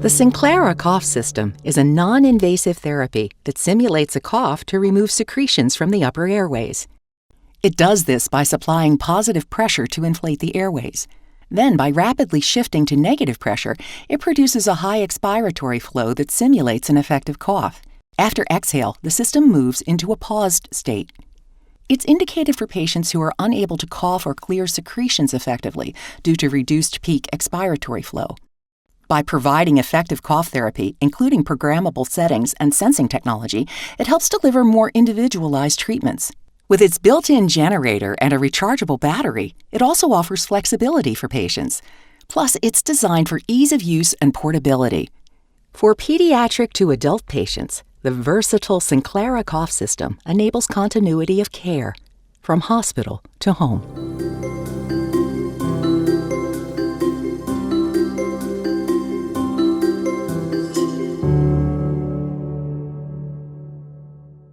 The Synclara cough system is a non-invasive therapy that simulates a cough to remove secretions from the upper airways. It does this by supplying positive pressure to inflate the airways. Then, by rapidly shifting to negative pressure, it produces a high expiratory flow that simulates an effective cough. After exhale, the system moves into a paused state. It's indicated for patients who are unable to cough or clear secretions effectively due to reduced peak expiratory flow. By providing effective cough therapy, including programmable settings and sensing technology, it helps deliver more individualized treatments. With its built-in generator and a rechargeable battery, it also offers flexibility for patients. Plus, it's designed for ease of use and portability. For pediatric to adult patients, the versatile Synclara cough system enables continuity of care from hospital to home.